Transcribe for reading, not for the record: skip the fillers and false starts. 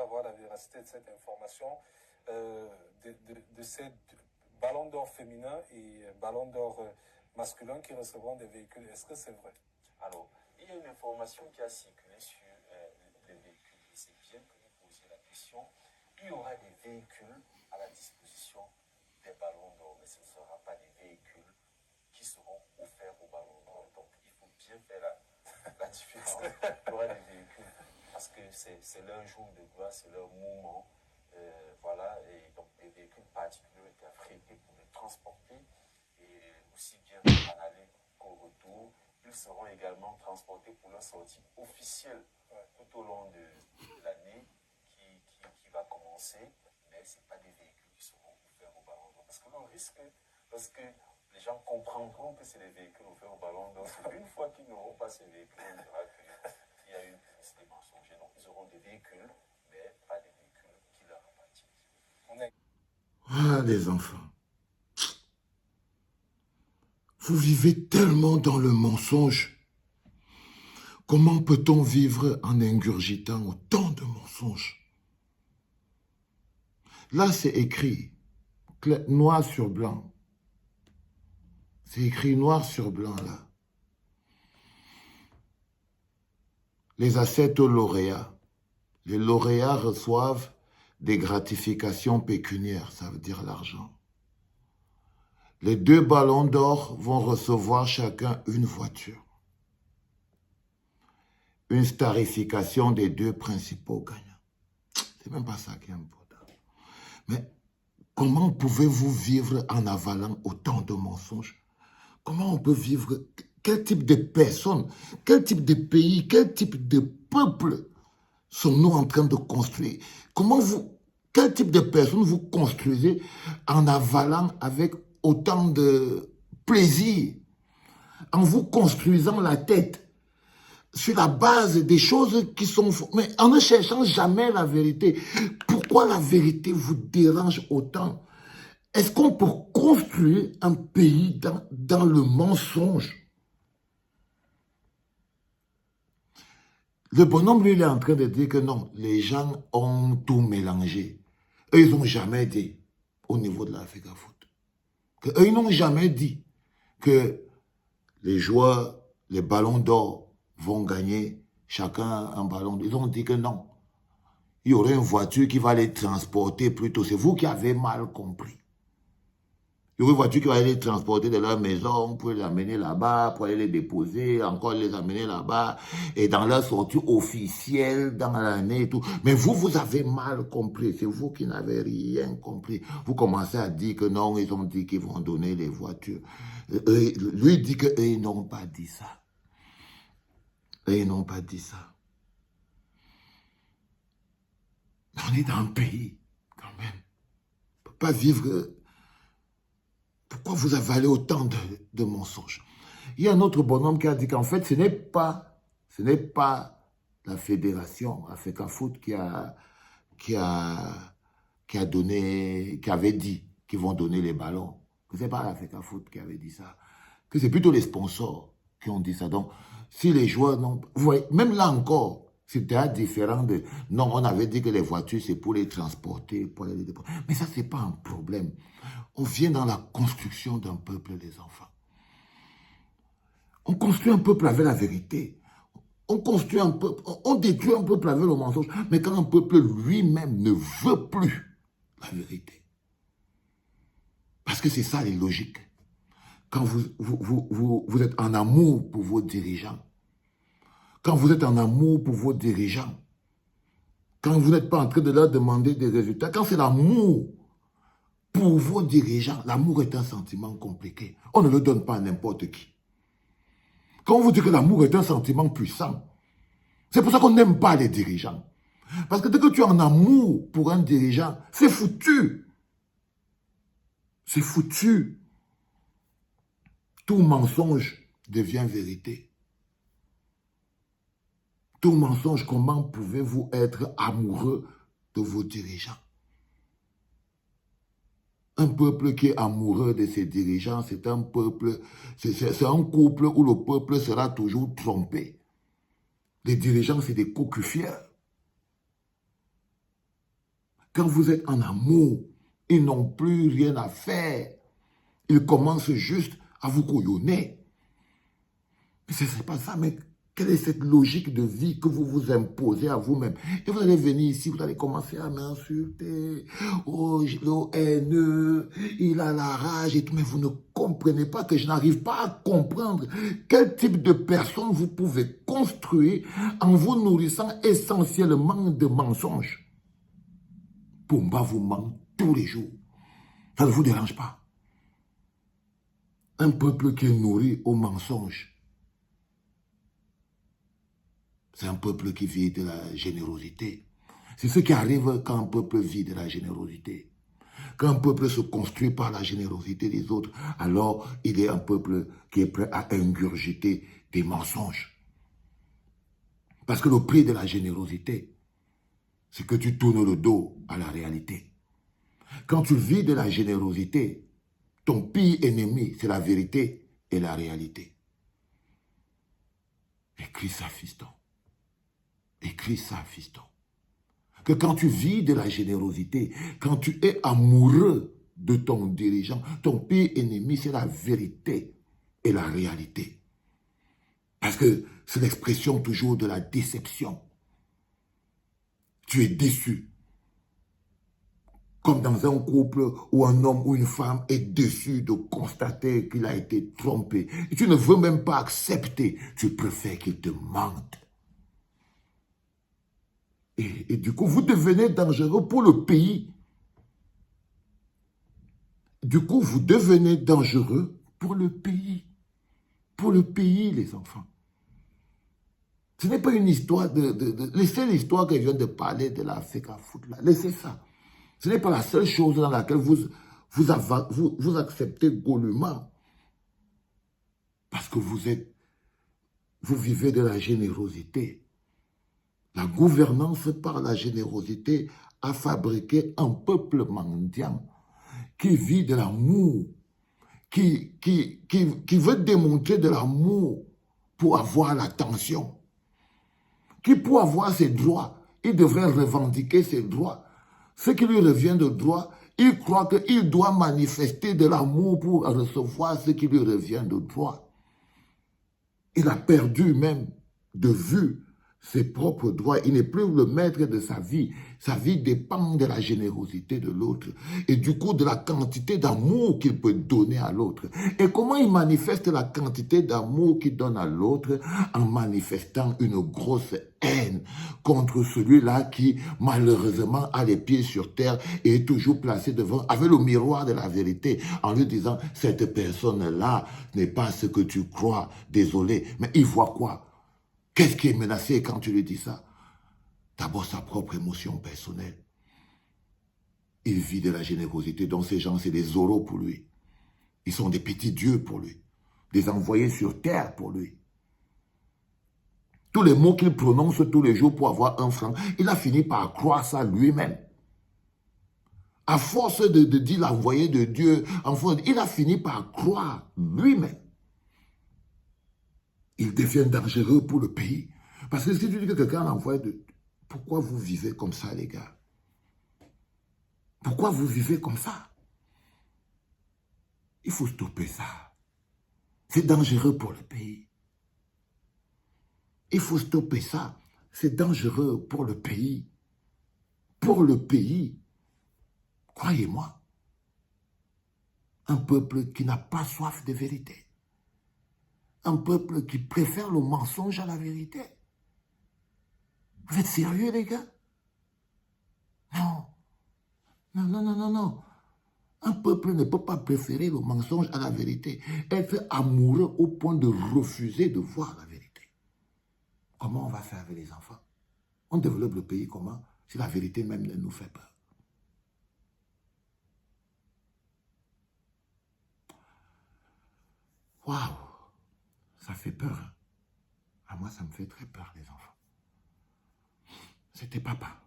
avoir la véracité de cette information, de ces ballons d'or féminins et ballons d'or masculins qui recevront des véhicules. Est-ce que c'est vrai? Alors, il y a une information qui a circulé sur les véhicules. Et c'est bien que vous posiez la question. Il y aura des véhicules à la disposition des ballons d'or, mais ce ne sera pas des véhicules qui seront offerts aux ballons d'or. Donc, il faut bien faire la différence. Il y aura des véhicules parce que c'est leur jour de gloire, c'est leur moment. Voilà, et donc des véhicules particuliers ont été affrétés pour les transporter, et aussi bien en aller qu'au retour. Ils seront également transportés pour leur sortie officielle tout au long de l'année qui va commencer, mais ce n'est pas des véhicules qui seront offerts au ballon d'or. Parce que le risque, parce que les gens comprendront que c'est des véhicules offerts au ballon d'or, une fois qu'ils n'auront pas ces véhicules, on dira qu'il y a une publicité mensongère. Donc ils auront des véhicules, mais pas des véhicules qui leur appartiennent. Ah, les enfants. Vous vivez tellement dans le mensonge. Comment peut-on vivre en ingurgitant autant de mensonges? Là, c'est écrit, noir sur blanc. C'est écrit noir sur blanc, là. Les assiettes aux lauréats. Les lauréats reçoivent des gratifications pécuniaires, ça veut dire l'argent. Les 2 ballons d'or vont recevoir chacun une voiture. Une starification des 2 principaux gagnants. C'est même pas ça qui est important. Mais comment pouvez-vous vivre en avalant autant de mensonges? Comment on peut vivre? Quel type de personnes, quel type de pays, quel type de peuple sommes-nous en train de construire? Quel type de personnes vous construisez en avalant avec autant de plaisir, en vous construisant la tête sur la base des choses qui sont fausses, mais en ne cherchant jamais la vérité? Pourquoi la vérité vous dérange autant? Est-ce qu'on peut construire un pays dans le mensonge? Le bonhomme, lui, il est en train de dire que non, les gens ont tout mélangé. Eux, ils n'ont jamais dit, au niveau de l'Africa Foot, eux, ils n'ont jamais dit que les joueurs, les ballons d'or vont gagner chacun un ballon. Ils ont dit que non. Il y aurait une voiture qui va les transporter plutôt. C'est vous qui avez mal compris. Il y aurait une voiture qui va les transporter de leur maison pour les amener là-bas, pour aller les déposer, encore les amener là-bas, et dans leur sortie officielle dans l'année et tout. Mais vous avez mal compris. C'est vous qui n'avez rien compris. Vous commencez à dire que non, ils ont dit qu'ils vont donner les voitures. Lui dit qu'eux, ils n'ont pas dit ça. Eux, ils n'ont pas dit ça. On est dans un pays, quand même. On ne peut pas vivre... Pourquoi vous avalez autant de mensonges? Il y a un autre bonhomme qui a dit qu'en fait, ce n'est pas la fédération Africa Foot qui avait dit qu'ils vont donner les ballons. Ce n'est pas l'Africa Foot qui avait dit ça. Que c'est plutôt les sponsors qui ont dit ça. Donc, si les joueurs n'ont... Vous voyez, même là encore, c'était différent de... Non, on avait dit que les voitures, c'est pour les transporter, pour les déposer. Mais ça, ce n'est pas un problème. On vient dans la construction d'un peuple, les enfants. On construit un peuple avec la vérité. On construit un peuple, on détruit un peuple avec le mensonge. Mais quand un peuple lui-même ne veut plus la vérité. Parce que c'est ça les logiques. Quand vous êtes en amour pour vos dirigeants, quand vous êtes en amour pour vos dirigeants, quand vous n'êtes pas en train de leur demander des résultats, quand c'est l'amour pour vos dirigeants, l'amour est un sentiment compliqué. On ne le donne pas à n'importe qui. Quand on vous dit que l'amour est un sentiment puissant, c'est pour ça qu'on n'aime pas les dirigeants. Parce que dès que tu es en amour pour un dirigeant, c'est foutu. C'est foutu. Tout mensonge devient vérité. Tout mensonge, comment pouvez-vous être amoureux de vos dirigeants? Un peuple qui est amoureux de ses dirigeants, c'est un peuple, c'est un couple où le peuple sera toujours trompé. Les dirigeants, c'est des cocufières. Quand vous êtes en amour, ils n'ont plus rien à faire. Ils commencent juste à vous couillonner. Mais ce n'est pas ça, mais quelle est cette logique de vie que vous vous imposez à vous-même? Et vous allez venir ici, vous allez commencer à m'insulter. Oh, le haineux, il a la rage et tout. Mais vous ne comprenez pas que je n'arrive pas à comprendre quel type de personne vous pouvez construire en vous nourrissant essentiellement de mensonges. Pumba vous ment tous les jours. Ça ne vous dérange pas. Un peuple qui est nourri aux mensonges, c'est un peuple qui vit de la générosité. C'est ce qui arrive quand un peuple vit de la générosité. Quand un peuple se construit par la générosité des autres, alors il est un peuple qui est prêt à ingurgiter des mensonges. Parce que le prix de la générosité, c'est que tu tournes le dos à la réalité. Quand tu vis de la générosité, ton pire ennemi, c'est la vérité et la réalité. Écris ça, fiston. Écris ça, fiston. Que quand tu vis de la générosité, quand tu es amoureux de ton dirigeant, ton pire ennemi, c'est la vérité et la réalité. Parce que c'est l'expression toujours de la déception. Tu es déçu. Comme dans un couple où un homme ou une femme est déçu de constater qu'il a été trompé. Et tu ne veux même pas accepter. Tu préfères qu'il te mente. Et du coup, vous devenez dangereux pour le pays. Du coup, vous devenez dangereux pour le pays. Pour le pays, les enfants. Ce n'est pas une histoire laissez l'histoire que je viens de parler de la Africa Foot là. Laissez ça. Ce n'est pas la seule chose dans laquelle vous acceptez goulûment. Parce que vous vivez de la générosité. La gouvernance par la générosité a fabriqué un peuple mendiant qui vit de l'amour, qui veut démontrer de l'amour pour avoir l'attention, qui pour avoir ses droits, il devrait revendiquer ses droits. Ce qui lui revient de droit, il croit qu'il doit manifester de l'amour pour recevoir ce qui lui revient de droit. Il a perdu même de vue ses propres droits. Il n'est plus le maître de sa vie. Sa vie dépend de la générosité de l'autre et du coup de la quantité d'amour qu'il peut donner à l'autre. Et comment il manifeste la quantité d'amour qu'il donne à l'autre? En manifestant une grosse haine contre celui-là qui malheureusement a les pieds sur terre et est toujours placé devant, avec le miroir de la vérité, en lui disant « cette personne-là n'est pas ce que tu crois, désolé ». Mais il voit quoi? Qu'est-ce qui est menacé quand tu lui dis ça? D'abord, sa propre émotion personnelle. Il vit de la générosité, donc ces gens, c'est des zoros pour lui. Ils sont des petits dieux pour lui, des envoyés sur terre pour lui. Tous les mots qu'il prononce tous les jours pour avoir un franc, il a fini par croire ça lui-même. À force de dire l'envoyé de Dieu, il a fini par croire lui-même. Il devient dangereux pour le pays. Parce que si tu dis que quelqu'un l'envoie de... Pourquoi vous vivez comme ça, les gars? Pourquoi vous vivez comme ça? Il faut stopper ça. C'est dangereux pour le pays. Il faut stopper ça. C'est dangereux pour le pays. Pour le pays. Croyez-moi. Un peuple qui n'a pas soif de vérité. Un peuple qui préfère le mensonge à la vérité. Vous êtes sérieux, les gars? Non. Non, non, non, non, non. Un peuple ne peut pas préférer le mensonge à la vérité. Être amoureux au point de refuser de voir la vérité. Comment on va faire avec les enfants? On développe le pays comment? Si la vérité même ne nous fait peur. Waouh! Ça fait peur. À moi, ça me fait très peur, les enfants. C'était papa.